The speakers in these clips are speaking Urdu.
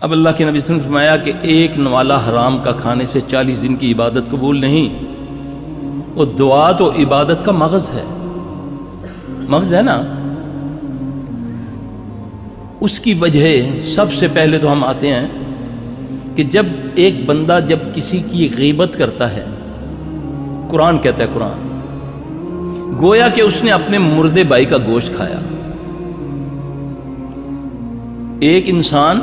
اب اللہ کے نبی صلی اللہ علیہ وسلم نے فرمایا کہ ایک نوالا حرام کا کھانے سے 40 دن کی عبادت قبول نہیں۔ وہ دعا تو عبادت کا مغز ہے، مغز ہے نا۔ اس کی وجہ سب سے پہلے تو ہم آتے ہیں کہ جب ایک بندہ جب کسی کی غیبت کرتا ہے، قرآن کہتا ہے، قرآن گویا کہ اس نے اپنے مردے بھائی کا گوشت کھایا۔ ایک انسان،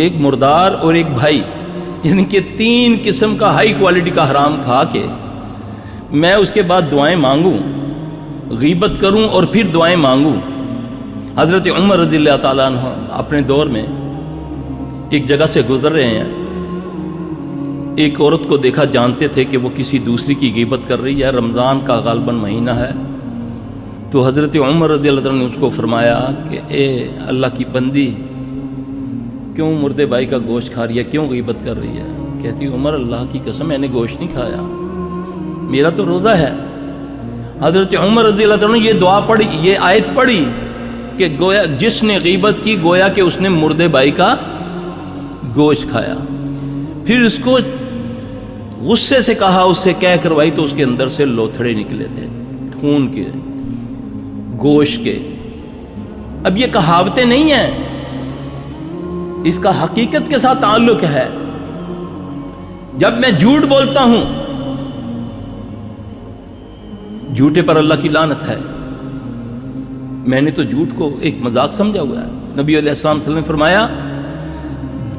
ایک مردار اور ایک بھائی، یعنی کہ 3 قسم کا ہائی کوالٹی کا حرام کھا کے میں اس کے بعد دعائیں مانگوں، غیبت کروں اور پھر دعائیں مانگوں۔ حضرت عمر رضی اللہ تعالیٰ عنہ اپنے دور میں ایک جگہ سے گزر رہے ہیں، ایک عورت کو دیکھا، جانتے تھے کہ وہ کسی دوسری کی غیبت کر رہی ہے، رمضان کا غالباً مہینہ ہے، تو حضرت عمر رضی اللہ عنہ نے اس کو فرمایا کہ اے اللہ کی بندی، کیوں مردے بھائی کا گوشت کھا رہی ہے، کیوں غیبت کر رہی ہے؟ کہتی عمر اللہ کی قسم میں نے گوشت نہیں کھایا، میرا تو روزہ ہے۔ حضرت عمر رضی اللہ عنہ نے یہ دعا پڑھی، یہ آیت پڑھی کہ گویا جس نے غیبت کی گویا کہ اس نے مردے بھائی کا گوشت کھایا۔ پھر اس کو غصے سے کہا، اس سے کہہ کروائی تو اس کے اندر سے لوتھڑے نکلے تھے، خون کے، گوشت کے۔ اب یہ کہاوتیں نہیں ہیں، اس کا حقیقت کے ساتھ تعلق ہے۔ جب میں جھوٹ بولتا ہوں، جھوٹے پر اللہ کی لعنت ہے، میں نے تو جھوٹ کو ایک مذاق سمجھا ہوا ہے۔ نبی علیہ السلام صلی اللہ علیہ وسلم نے فرمایا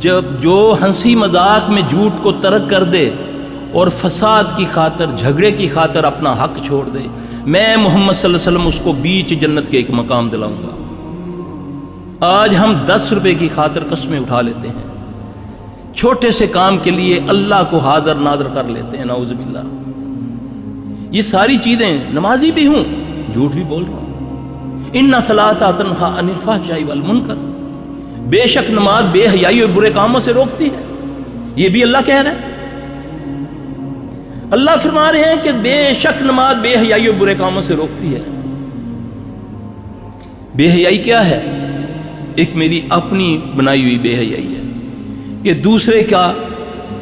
جب جو ہنسی مذاق میں جھوٹ کو ترک کر دے اور فساد کی خاطر، جھگڑے کی خاطر اپنا حق چھوڑ دے، میں محمد صلی اللہ علیہ وسلم اس کو بیچ جنت کے ایک مقام دلاؤں گا۔ آج ہم 10 روپے کی خاطر قسمیں اٹھا لیتے ہیں، چھوٹے سے کام کے لیے اللہ کو حاضر ناظر کر لیتے ہیں، نعوذ باللہ۔ یہ ساری چیزیں، نمازی بھی ہوں، جھوٹ بھی بول رہا ہوں۔ ان صلاۃ تنہا عن الفحشاء والمنکر، بے شک نماز بے حیائی اور برے کاموں سے روکتی ہے، یہ بھی اللہ کہہ رہا ہے۔ اللہ فرما رہے ہیں کہ بے شک نماز بے حیائی اور برے کاموں سے روکتی ہے۔ بے حیائی کیا ہے؟ ایک میری اپنی بنائی ہوئی بے حیائی ہے کہ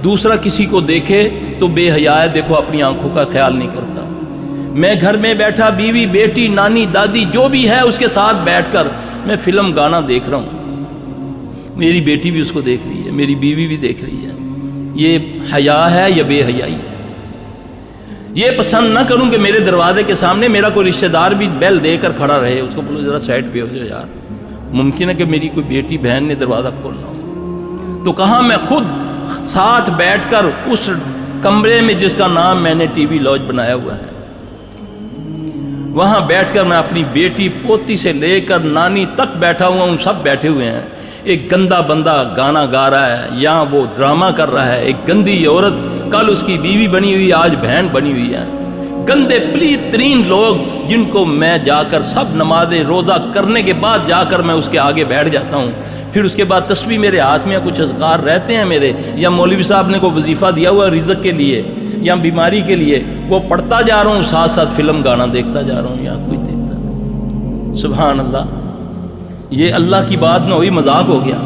دوسرا کسی کو دیکھے تو بے حیا ہے، دیکھو اپنی آنکھوں کا خیال نہیں کرتا۔ میں گھر میں بیٹھا بیوی، بیٹی، نانی، دادی جو بھی ہے اس کے ساتھ بیٹھ کر میں فلم گانا دیکھ رہا ہوں، میری بیٹی بھی اس کو دیکھ رہی ہے، میری بیوی بھی دیکھ رہی ہے، یہ حیا ہے یا بے حیائی ہے؟ یہ پسند نہ کروں کہ میرے دروازے کے سامنے میرا کوئی رشتہ دار بھی بیل دے کر کھڑا رہے، اس کو بولو ذرا سائڈ پہ ہو جاؤ یار، ممکن ہے کہ میری کوئی بیٹی بہن نے دروازہ کھولنا ہو، تو کہاں میں خود ساتھ بیٹھ کر اس کمرے میں جس کا نام میں نے ٹی وی لاج بنایا ہوا ہے، وہاں بیٹھ کر میں اپنی بیٹی، پوتی سے لے کر نانی تک بیٹھا ہوا ہوں، سب بیٹھے ہوئے ہیں۔ ایک گندا بندہ گانا گا رہا ہے یا وہ ڈرامہ کر رہا ہے، ایک گندی عورت کل اس کی بیوی بنی ہوئی، آج بہن بنی ہوئی ہے، گندے پلیت ترین لوگ جن کو میں جا کر سب نمازیں روزہ کرنے کے بعد جا کر میں اس کے آگے بیٹھ جاتا ہوں، پھر اس کے بعد تسبیح میرے ہاتھ میں کچھ اذکار رہتے ہیں میرے، یا مولوی صاحب نے کوئی وظیفہ دیا ہوا رزق کے لیے یا بیماری کے لیے، وہ پڑھتا جا رہا ہوں، ساتھ ساتھ فلم گانا دیکھتا جا رہا ہوں، یا کچھ دیکھتا۔ سبحان اللہ، یہ اللہ کی بات نہ ہوئی، مذاق ہو گیا۔